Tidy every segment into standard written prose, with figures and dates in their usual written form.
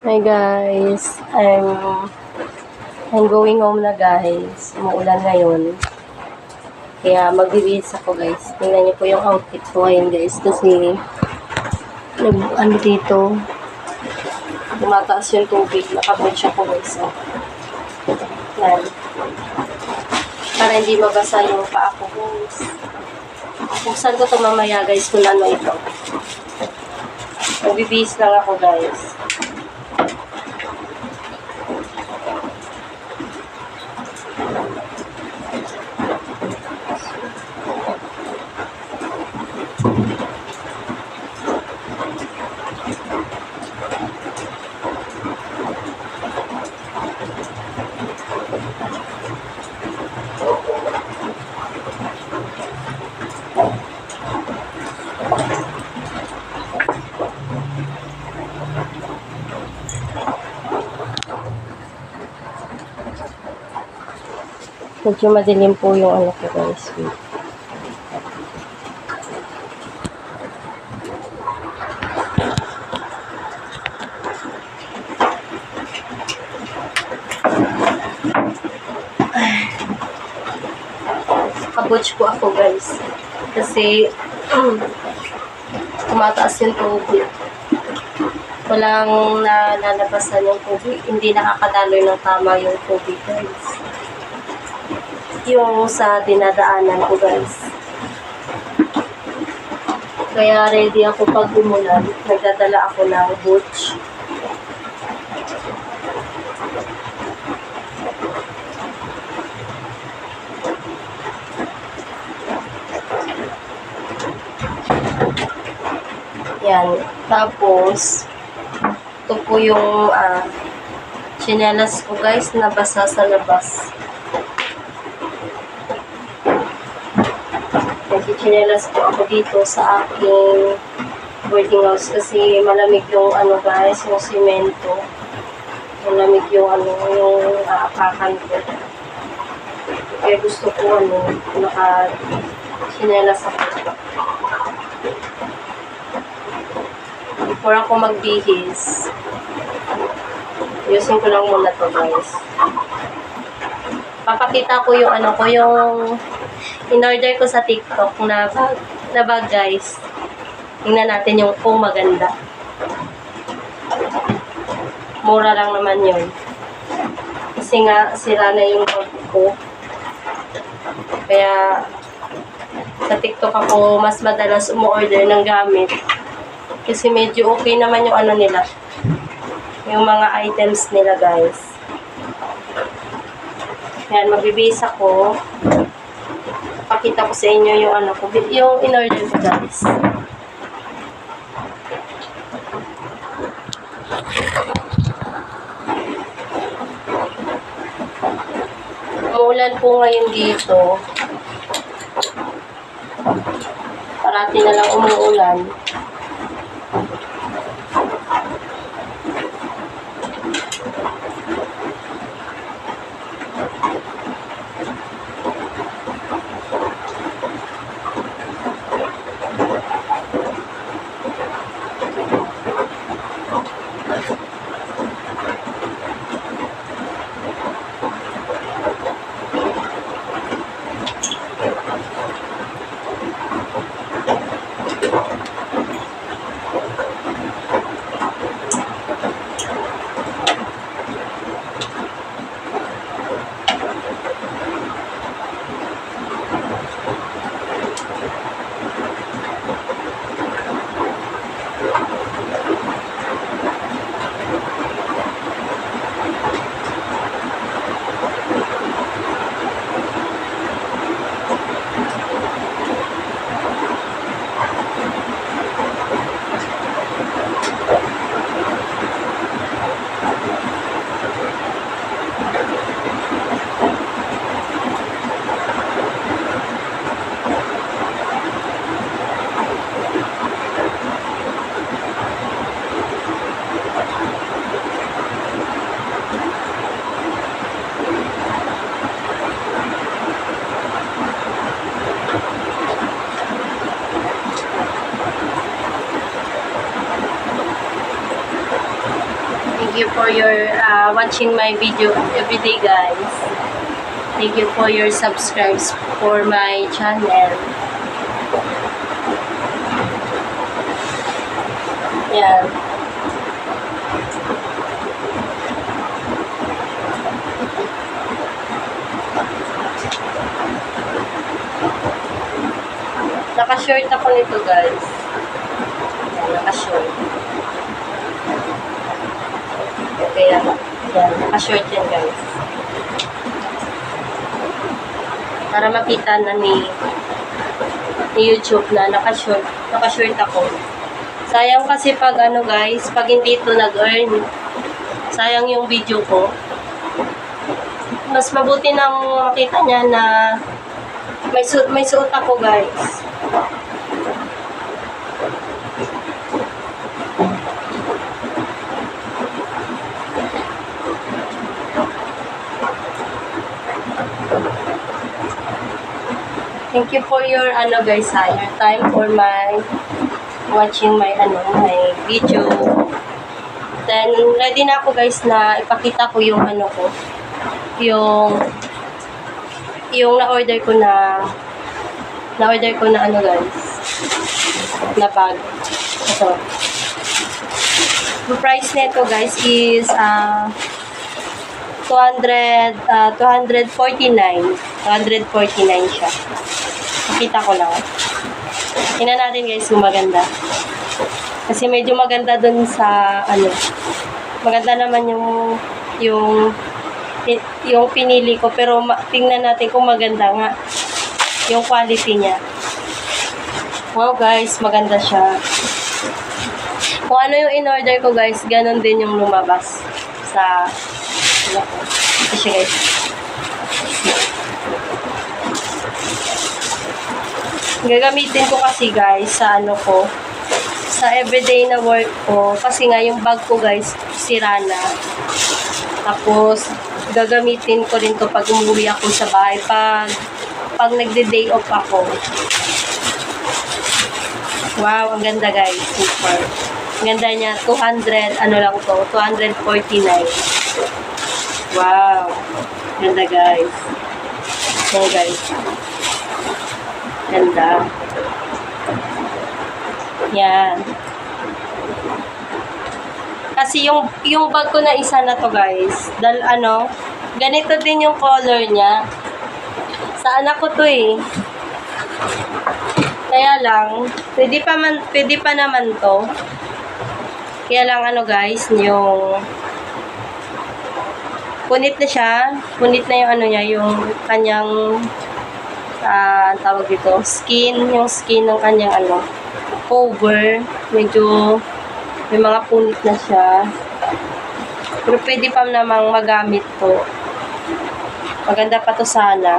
Hi guys, I'm going home na guys. Umuulan ngayon. Kaya magbibihis ako guys. Tingnan niyo po yung outfit ko ngayon guys. Kasi dito, tumataas yung tubig. Nakabutch ako guys. Yan. Para hindi mabasa yung paa ko guys. Buksan ko ito mamaya guys kung ano ito. Magbibihis lang ako guys. Medyo madilim po yung ano ko guys. Kabutch po ako guys. Kasi tumataas yung tubig. Walang nalalabasan yung tubig. Hindi nakakadaloy ng tama yung tubig guys. Yung sa dinadaanan ko guys. Kaya ready ako pag umulan. Nagdadala ako ng boots. Yan. Tapos, ito po yung tsinelas ko guys na basa sa labas. Nagchichinelas po ako dito sa aking boarding house kasi malamig yung ano guys, yung simento. Malamig yung ano, yung aapakan ko. Kaya gusto ko naka-chinelas ako. Before ako magbihis, using ko lang muna to guys. Papakita ko yung yung in-order ko sa TikTok na bag guys. Tingnan natin yung kung maganda. Mura lang naman yun. Kasi nga sira na yung bag ko. Kaya sa TikTok ako mas madalas umu-order ng gamit. Kasi medyo okay naman yung nila. Yung mga items nila guys. Yan, magbibihis ako. Pakita ko sa inyo yung yung in-order ko guys. Umuulan po ngayon dito. Parati na lang umuulan. Thank you for your watching my video everyday, guys. Thank you for your subscribes for my channel. Yan. Naka-short ako nito, guys. Yan, naka-short. Kaya, yan, naka-short yan, guys. Para makita na ni YouTube na naka-short ako. Sayang kasi pag ano, guys, pag hindi ito nag-earn, sayang yung video ko. Mas mabuti nang makita niya na may suot ako, guys. Thank you for your guys, your time for my watching my video. Then ready na ako, guys, na ipakita ko yung ko, yung na-order ko na guys, na bag. Ito. The price nito, guys, is 249 siya. Nakita ko lang. Tingnan natin, guys, kung maganda. Kasi medyo maganda dun sa maganda naman yung pinili ko, pero tingnan natin kung maganda nga yung quality niya. Wow, guys, maganda siya. Kung ano yung in-order ko, guys, ganun din yung lumabas sa kasi, guys, gagamitin ko kasi, guys, sa sa everyday na work ko, kasi nga yung bag ko, guys, sira na. Tapos gagamitin ko rin to pag umuwi ako sa bahay, pag nagde-day off ako. Wow, ang ganda, guys, super. Ang ganda niya, 249. Wow, ganda, guys. Okay, guys. Ganda. Yan. Kasi yung bag ko na isa na to, guys, ganito din yung color niya. Sa anak ko to eh. Kaya lang, pwede pa naman to. Kaya lang guys, yung punit na siya. Punit na yung niya, yung kanyang tawag dito, yung skin ng kanyang cover. Medyo may mga punit na siya. Pero pwede pa namang magamit to. Maganda pa to sana.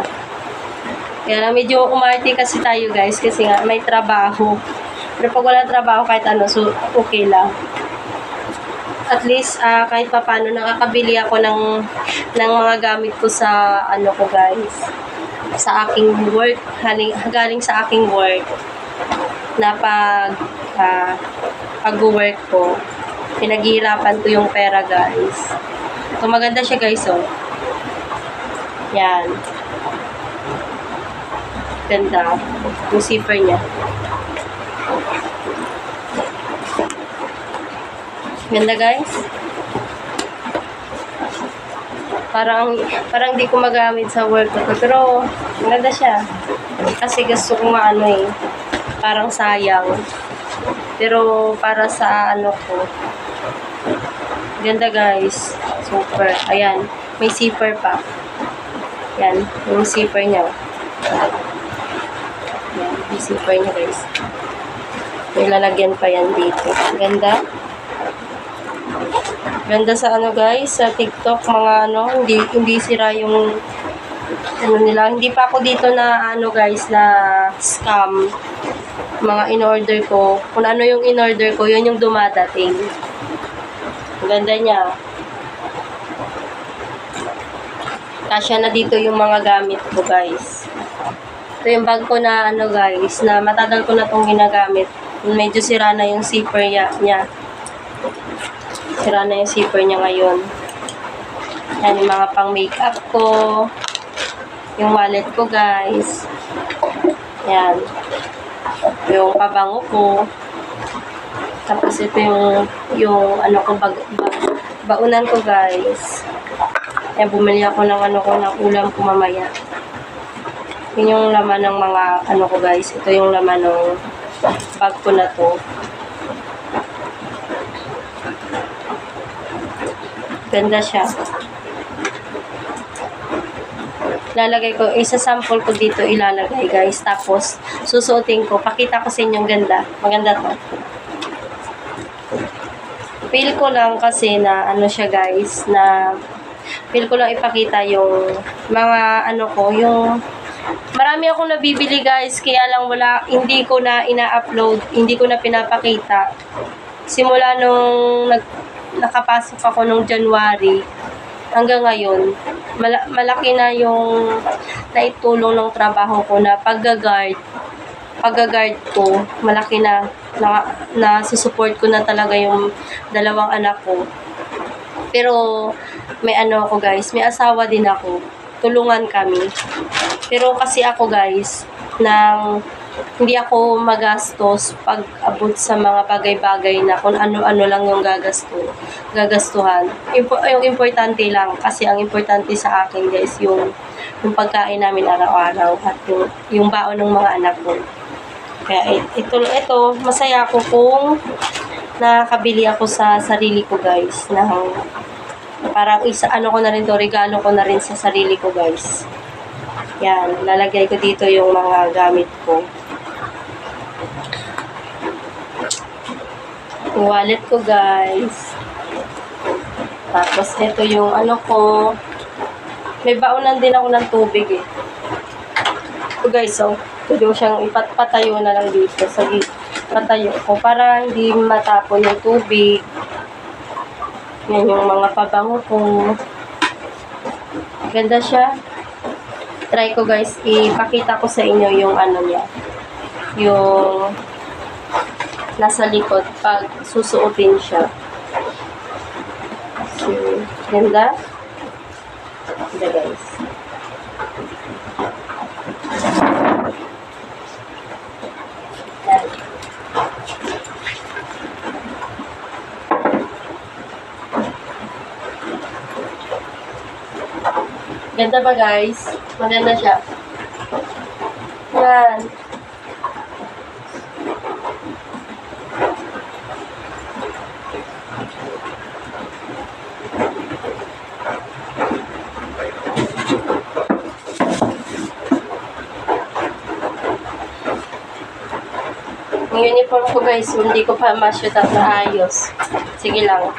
Kaya lang medyo umarte kasi tayo, guys, kasi nga may trabaho. Pero pag wala trabaho, kahit so okay lang. At least kahit pa paano nakakabili ako ng mga gamit ko sa ko, guys, sa aking work, galing sa aking work na pag-work ko, pinaghihirapan ko yung pera, guys. So maganda siya, guys, oh. Yan. Ganda. Yung zipper niya. Ganda, guys. Parang di ko magamit sa work ko. Pero, ganda siya. Kasi gusto ko parang sayang. Pero, para sa ko. Ganda, guys. Super. Ayan. May zipper pa. Yan. Yung zipper niya. Yan. Yung zipper niya, guys. May lalagyan pa yan dito. Ganda. Ganda sa guys, sa TikTok, mga hindi sira yung nila. Hindi pa ako dito na guys, na scam. Mga in-order ko. Kung ano yung in-order ko, yun yung dumadating. Ganda niya. Kasya na dito yung mga gamit ko, guys. Ito yung bag ko na guys, na matagal ko na itong ginagamit. Medyo sira na yung zipper niya. sira na yung zipper niya ngayon. Yan yung mga pang makeup ko. Yung wallet ko, guys. Yan. Yung pabango ko. Tapos ito yung ano ko, baunan ko, guys. Yan, bumili ako ng ng ulam ko mamaya. Yun yung laman ng mga ko, guys. Ito yung laman ng bag ko na to. Ganda siya. Lalagay ko, isa-sample ko dito ilalagay, guys. Tapos, susuotin ko. Pakita ko sa inyong ganda. Maganda to. Feel ko lang kasi na, siya, guys, na feel ko lang ipakita yung mga, yung marami akong nabibili, guys. Kaya lang hindi ko na ina-upload, hindi ko na pinapakita. Simula nung nakapasok ako nung January, hanggang ngayon, malaki na yung naitulong ng trabaho ko na pag-guard ko, malaki na susupport ko na talaga yung dalawang anak ko. Pero, may ako, guys, may asawa din ako. Tulungan kami. Pero kasi ako, guys, hindi ako magastos pag abot sa mga bagay-bagay na kung ano-ano lang yung gagastuhan. Yung importante lang, kasi ang importante sa akin, guys, yung pagkain namin araw-araw at yung baon ng mga anak ko. Kaya ito masaya ako kung nakabili ako sa sarili ko, guys, parang ko na rin to, regalo ko na rin sa sarili ko, guys. Yan, lalagay ko dito yung mga gamit ko. Yung wallet ko, guys. Tapos, ito yung ko. May baonan din ako ng tubig, eh. Ito, guys, so, pwede siyang ipatayo na lang dito. Patayo ko para hindi matapon yung tubig. Yan yung mga pabango ko. Ganda siya. Try ko, guys, ipakita ko sa inyo yung niya. Yung nasa likod pag susuotin siya. So, ganda. Ganda, guys. Yan. Ganda ba, guys? Maganda siya. Yan. Yung uniform ko, guys, hindi ko pa ma-shoot out na ayos. Sige lang.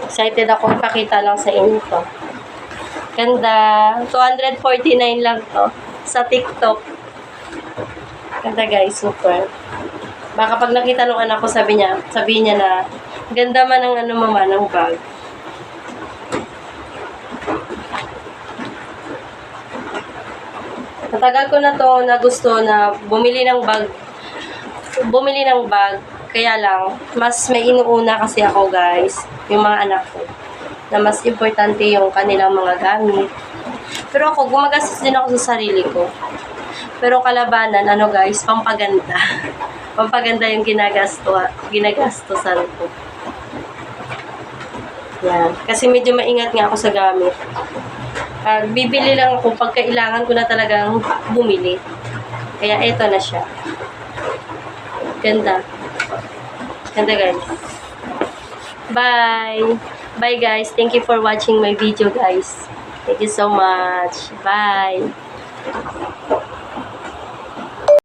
Excited ako ipakita lang sa inyo to. Ganda. 249 lang to. Sa TikTok. Ganda, guys. Super. Baka pag nakita nung anak ko, sabihin niya na, ganda man ng mama, ng bag. Matagal ko na to na gusto na bumili ng bag. Kaya lang, mas may inuuna kasi ako, guys, yung mga anak ko. Na mas importante yung kanilang mga gamit. Pero ako, gumagastos din ako sa sarili ko. Pero kalabanan, guys, pampaganda. Pampaganda yung ginagastosan ko. Yan. Kasi medyo maingat nga ako sa gamit. Bibili lang ako pag kailangan ko na talagang bumili. Kaya eto na siya. Ganda. Ganda, guys. Bye! Bye, guys. Thank you for watching my video, guys. Thank you so much. Bye!